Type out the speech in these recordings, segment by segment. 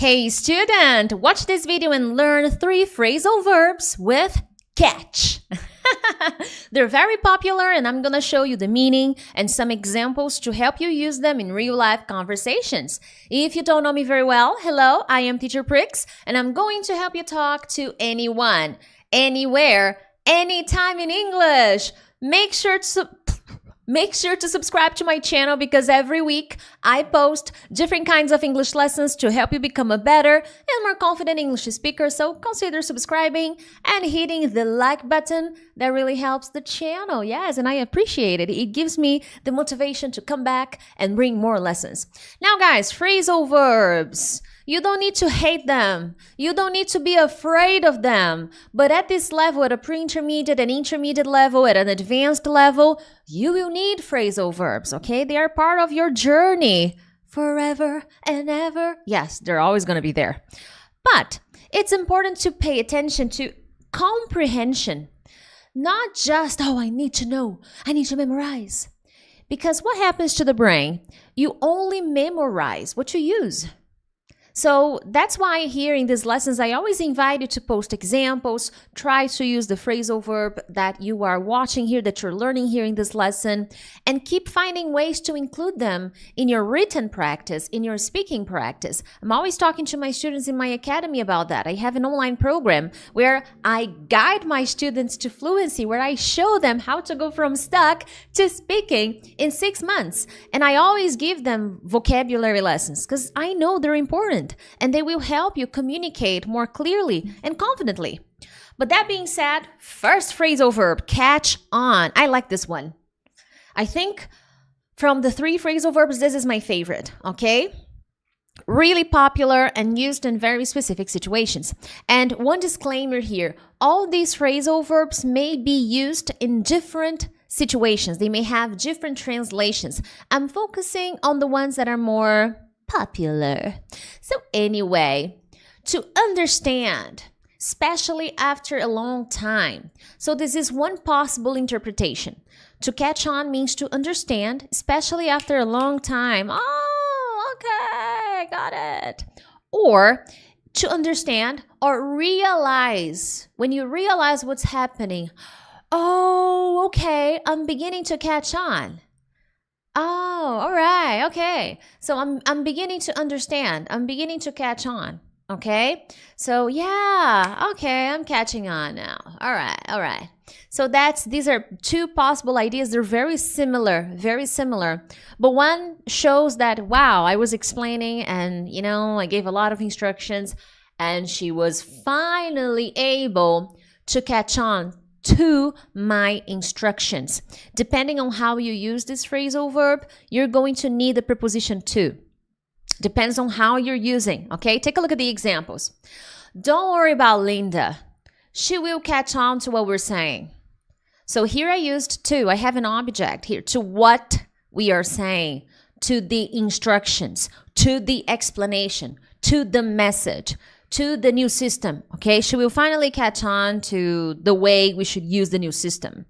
Hey student, watch this video and learn 3 phrasal verbs with catch. They're very popular and I'm gonna show you the meaning and some examples to help you use them in real-life conversations. If you don't know me very well, hello, I am teacher Prix and I'm going to help you talk to anyone, anywhere, anytime in English. Make sure to subscribe to my channel because every week I post different kinds of English lessons to help you become a better and more confident English speaker. So consider subscribing and hitting the like button. That really helps the channel. Yes, and I appreciate it. It gives me the motivation to come back and bring more lessons. Now guys, phrasal verbs. You don't need to hate them. You don't need to be afraid of them. But at this level, at a pre-intermediate and intermediate level, at an advanced level, you will need phrasal verbs, okay? They are part of your journey forever and ever. Yes, they're always going to be there. But it's important to pay attention to comprehension. Not just, oh, I need to know, I need to memorize. Because what happens to the brain? You only memorize what you use. So that's why here in these lessons, I always invite you to post examples, try to use the phrasal verb that you are watching here, that you're learning here in this lesson, and keep finding ways to include them in your written practice, in your speaking practice. I'm always talking to my students in my academy about that. I have an online program where I guide my students to fluency, where I show them how to go from stuck to speaking in 6 months. And I always give them vocabulary lessons because I know they're important. And they will help you communicate more clearly and confidently. But that being said, first phrasal verb, catch on. I like this one. I think from the 3 phrasal verbs, this is my favorite, okay? Really popular and used in very specific situations. And one disclaimer here, all these phrasal verbs may be used in different situations. They may have different translations. I'm focusing on the ones that are more popular. So anyway, to understand, especially after a long time. So this is one possible interpretation. To catch on means to understand, especially after a long time. Oh, okay, got it. Or to understand or realize. When you realize what's happening, oh, okay, I'm beginning to catch on. Oh, all right. Okay. So I'm beginning to understand. I'm beginning to catch on. Okay? So yeah, okay, I'm catching on now. All right. All right. So these are 2 possible ideas. They're very similar, But one shows that, wow, I was explaining and, I gave a lot of instructions and she was finally able to catch on to my instructions. Depending on how you use this phrasal verb, you're going to need the preposition to. Depends on how you're using, okay? Take a look at the examples. Don't worry about Linda. She will catch on to what we're saying. So here I used to. I have an object here. To what we are saying. To the instructions. To the explanation. To the message. To the new system, okay? She will finally catch on to the way we should use the new system,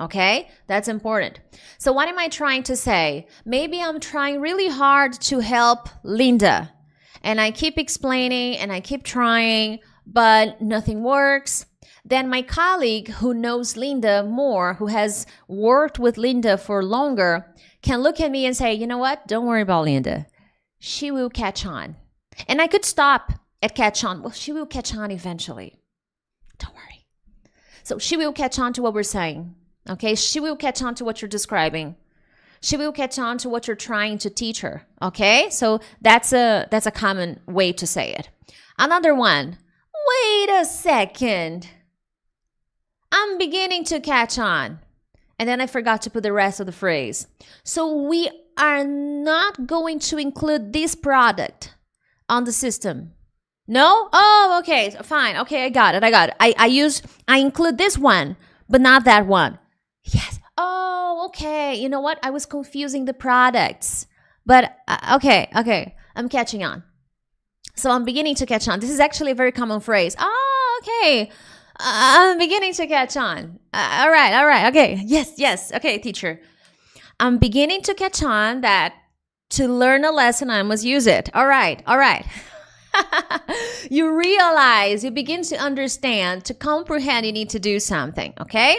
okay? That's important. So what am I trying to say? Maybe I'm trying really hard to help Linda, and I keep explaining and I keep trying, but nothing works. Then my colleague who knows Linda more, who has worked with Linda for longer, can look at me and say, you know what? Don't worry about Linda. She will catch on. And I could stop at catch on. Well, she will catch on eventually. Don't worry. So she will catch on to what we're saying. Okay? She will catch on to what you're describing. She will catch on to what you're trying to teach her. Okay? So that's a common way to say it. Another one. Wait a second. I'm beginning to catch on. And then I forgot to put the rest of the phrase. So we are not going to include this product on the system. No? Oh, okay, fine. Okay, I got it. I include this one, but not that one. Yes. Oh, okay. You know what? I was confusing the products. But, okay. I'm catching on. So I'm beginning to catch on. This is actually a very common phrase. Oh, okay. I'm beginning to catch on. All right. Okay. Yes. Okay, teacher. I'm beginning to catch on that to learn a lesson, I must use it. All right. You realize, you begin to understand, to comprehend you need to do something, okay?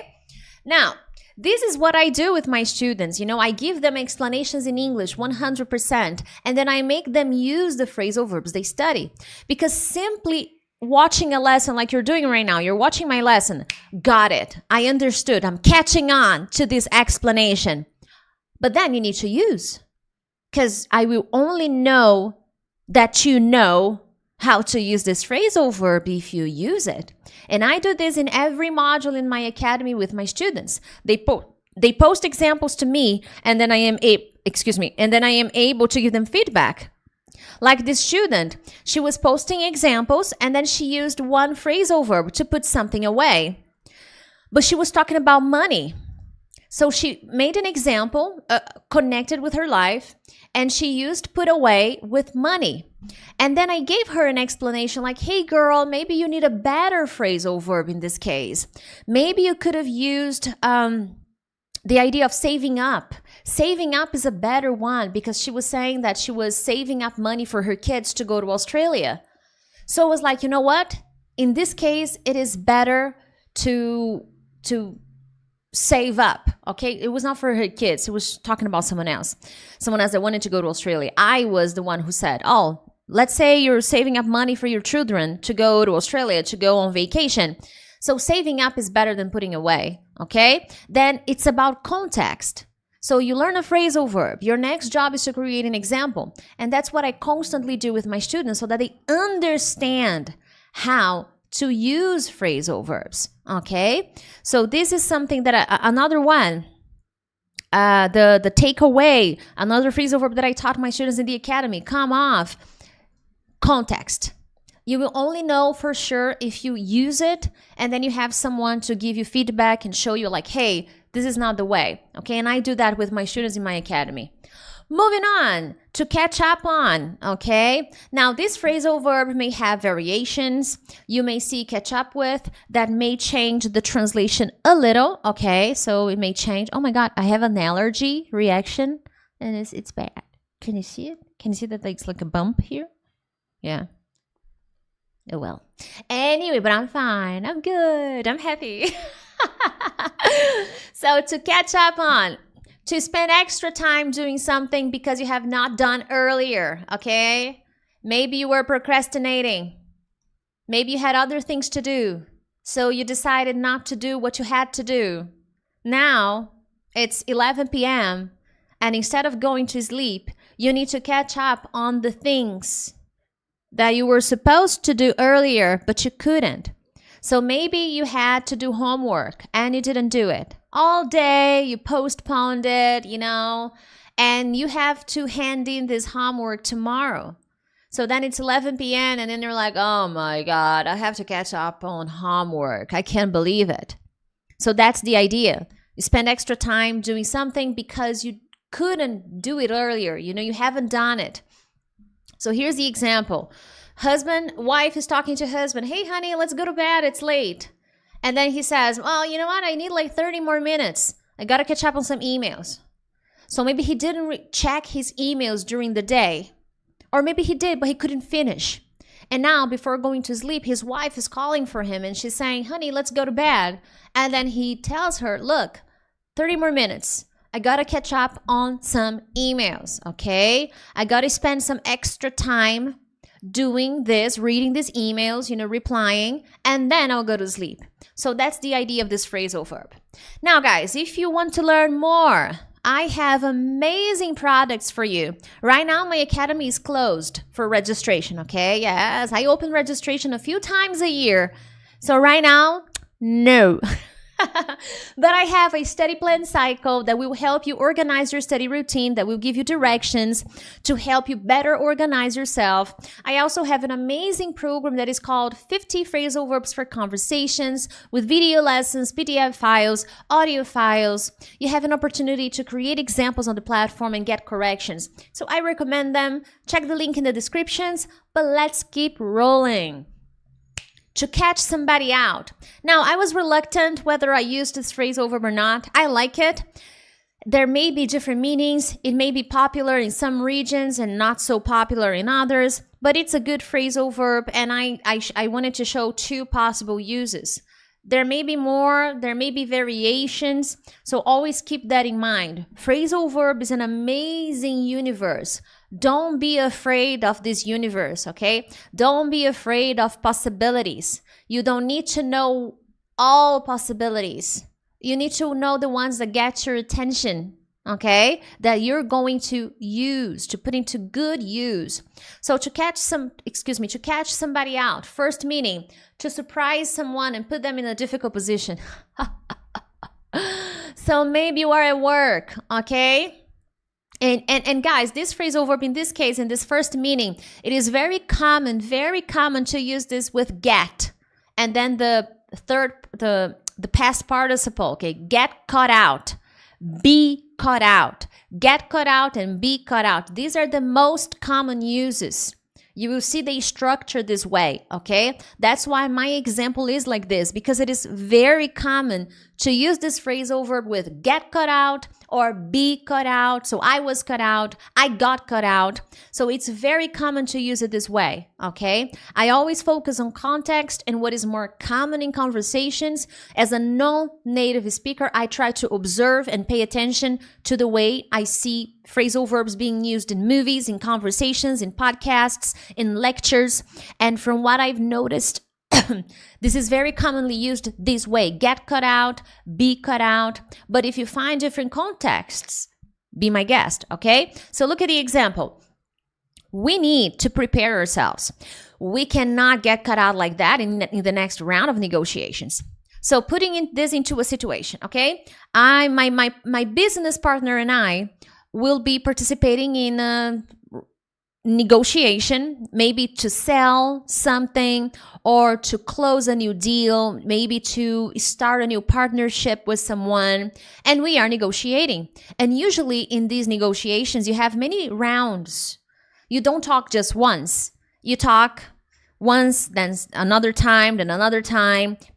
Now, this is what I do with my students. I give them explanations in English 100%, and then I make them use the phrasal verbs they study. Because simply watching a lesson like you're doing right now, you're watching my lesson, got it, I understood, I'm catching on to this explanation. But then you need to use, because I will only know that you know how to use this phrasal verb if you use it. And I do this in every module in my academy with my students. They post examples to me, and then I am able to give them feedback. Like this student, she was posting examples, and then she used one phrasal verb to put something away. But she was talking about money. So she made an example connected with her life, and she used put away with money. And then I gave her an explanation like, hey girl, maybe you need a better phrasal verb in this case. Maybe you could have used the idea of saving up. Saving up is a better one, because she was saying that she was saving up money for her kids to go to Australia. So I was like, you know what? In this case, it is better to save up, okay? It was not for her kids. It was talking about someone else that wanted to go to Australia. I was the one who said, oh, let's say you're saving up money for your children to go to Australia, to go on vacation. So saving up is better than putting away, okay? Then it's about context. So you learn a phrasal verb. Your next job is to create an example. And that's what I constantly do with my students, so that they understand how to use phrasal verbs, okay? So this is something that another one, the takeaway, another phrasal verb that I taught my students in the academy, come off, context. You will only know for sure if you use it, and then you have someone to give you feedback and show you like, hey, this is not the way, okay? And I do that with my students in my academy. Moving on to catch up on, okay? Now, this phrasal verb may have variations. You may see catch up with that may change the translation a little, okay? So it may change. Oh my God, I have an allergy reaction, and it's bad. Can you see it? Can you see that it's like a bump here? Yeah. Oh well. Anyway, but I'm fine. I'm good. I'm happy. So to catch up on, to spend extra time doing something because you have not done earlier, okay? Maybe you were procrastinating. Maybe you had other things to do, so you decided not to do what you had to do. Now, it's 11 p.m., and instead of going to sleep, you need to catch up on the things that you were supposed to do earlier, but you couldn't. So maybe you had to do homework and you didn't do it. All day, you postponed it, and you have to hand in this homework tomorrow. So then it's 11 p.m. and then you're like, oh my God, I have to catch up on homework. I can't believe it. So that's the idea. You spend extra time doing something because you couldn't do it earlier. You haven't done it. So here's the example. Wife is talking to husband. Hey, honey, let's go to bed. It's late. And then he says, well, you know what? I need like 30 more minutes. I got to catch up on some emails. So maybe he didn't check his emails during the day. Or maybe he did, but he couldn't finish. And now, before going to sleep, his wife is calling for him and she's saying, honey, let's go to bed. And then he tells her, look, 30 more minutes. I gotta catch up on some emails, okay? I gotta spend some extra time doing this, reading these emails, replying, and then I'll go to sleep. So that's the idea of this phrasal verb. Now, guys, if you want to learn more, I have amazing products for you. Right now, my academy is closed for registration, okay? Yes, I open registration a few times a year. So right now, no. But I have a study plan cycle that will help you organize your study routine, that will give you directions to help you better organize yourself. I also have an amazing program that is called 50 Phrasal Verbs for Conversations with video lessons, PDF files, audio files. You have an opportunity to create examples on the platform and get corrections. So I recommend them. Check the link in the descriptions, but let's keep rolling. To catch somebody out. Now, I was reluctant whether I used this phrasal verb or not. I like it. There may be different meanings. It may be popular in some regions and not so popular in others. but it's a good phrasal verb, and I wanted to show two possible uses. There may be more, there may be variations, so always keep that in mind. Phrasal verb is an amazing universe. Don't be afraid of this universe, okay? Don't be afraid of possibilities. You don't need to know all possibilities. You need to know the ones that get your attention, okay? That you're going to use, to put into good use. So to catch somebody out. First meaning, to surprise someone and put them in a difficult position. So maybe you are at work, okay? And guys, this phrasal verb in this case, in this first meaning, it is very common to use this with get. And then the past participle, okay? Get caught out, be caught out, get caught out, and be caught out. These are the most common uses. You will see they structure this way, okay? That's why my example is like this, because it is very common to use this phrasal verb with get caught out or be caught out. So I was caught out, I got caught out. So it's very common to use it this way, okay? I always focus on context and what is more common in conversations. As a non-native speaker, I try to observe and pay attention to the way I see phrasal verbs being used in movies, in conversations, in podcasts, in lectures. And from what I've noticed, this is very commonly used this way. Get cut out, be cut out. But if you find different contexts, be my guest, okay? So look at the example. We need to prepare ourselves. We cannot get cut out like that in the next round of negotiations. So putting this into a situation, okay? My business partner and I will be participating in a negotiation, maybe to sell something or to close a new deal, maybe to start a new partnership with someone, and we are negotiating. And usually in these negotiations, you have many rounds. You don't talk just once. You talk once, then another time,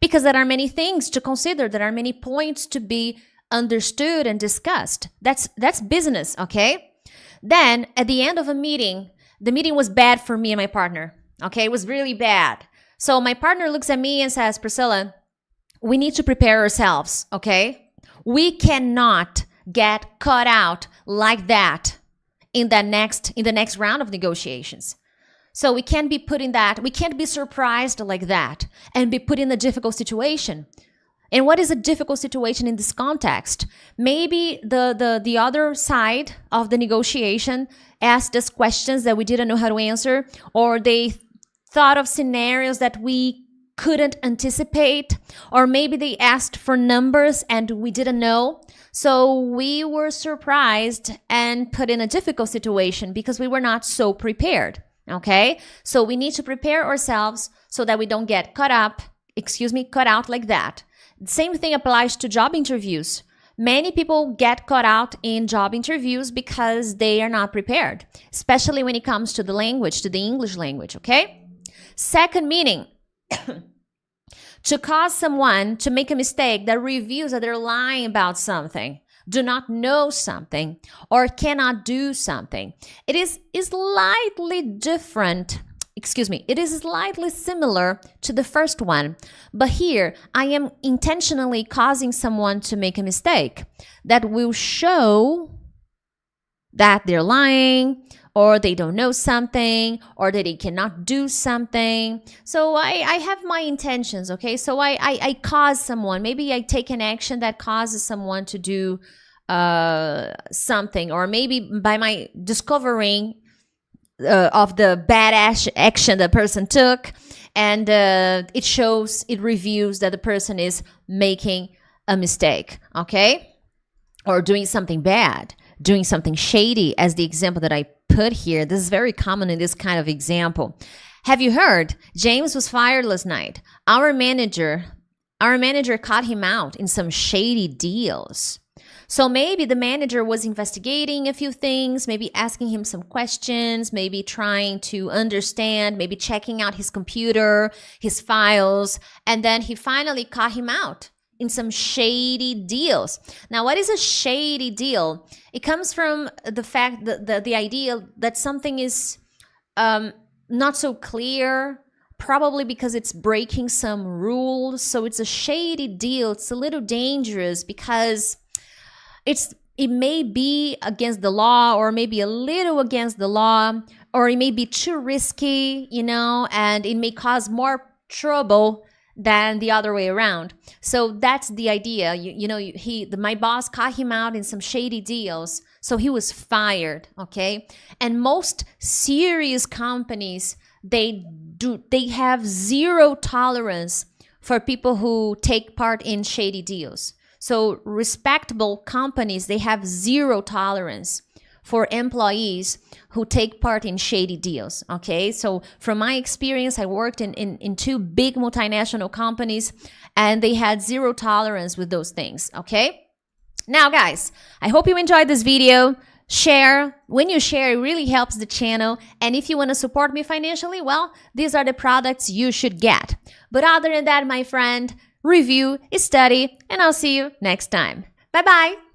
because there are many things to consider. There are many points to be understood and discussed. That's business, okay? Then at the end of a meeting, the meeting was bad for me and my partner, okay? It was really bad. So my partner looks at me and says, Priscilla, we need to prepare ourselves, okay? We cannot get caught out like that in the next round of negotiations. So we can't be put in that, we can't be surprised like that and be put in a difficult situation. And what is a difficult situation in this context? Maybe the other side of the negotiation asked us questions that we didn't know how to answer, or they thought of scenarios that we couldn't anticipate, or maybe they asked for numbers and we didn't know. So we were surprised and put in a difficult situation because we were not so prepared, okay? So we need to prepare ourselves so that we don't get caught out like that. Same thing applies to job interviews. Many people get caught out in job interviews because they are not prepared, especially when it comes to the language, to the English language, okay? Second meaning, to cause someone to make a mistake that reveals that they're lying about something, do not know something, or cannot do something. It is slightly different. It is slightly similar to the first one, but here I am intentionally causing someone to make a mistake that will show that they're lying, or they don't know something, or that they cannot do something. So I have my intentions, okay? So I cause someone, maybe I take an action that causes someone to do something, or maybe by my discovering of the bad action the person took, and it reveals that the person is making a mistake, okay? Or doing something bad, doing something shady, as the example that I put here. This is very common in this kind of example. Have you heard? James was fired last night. Our manager caught him out in some shady deals. So maybe the manager was investigating a few things, maybe asking him some questions, maybe trying to understand, maybe checking out his computer, his files, and then he finally caught him out in some shady deals. Now, what is a shady deal? It comes from the fact that the idea that something is not so clear, probably because it's breaking some rules. So it's a shady deal. It's a little dangerous because it may be against the law, or maybe a little against the law, or it may be too risky, and it may cause more trouble than the other way around. So that's the idea. My boss caught him out in some shady deals, so he was fired, okay? And most serious companies, they have zero tolerance for people who take part in shady deals. So respectable companies, they have zero tolerance for employees who take part in shady deals, okay? So from my experience, I worked in two big multinational companies, and they had zero tolerance with those things, okay? Now, guys, I hope you enjoyed this video. Share. When you share, it really helps the channel. And if you want to support me financially, well, these are the products you should get. But other than that, my friend, review, study, and I'll see you next time. Bye-bye.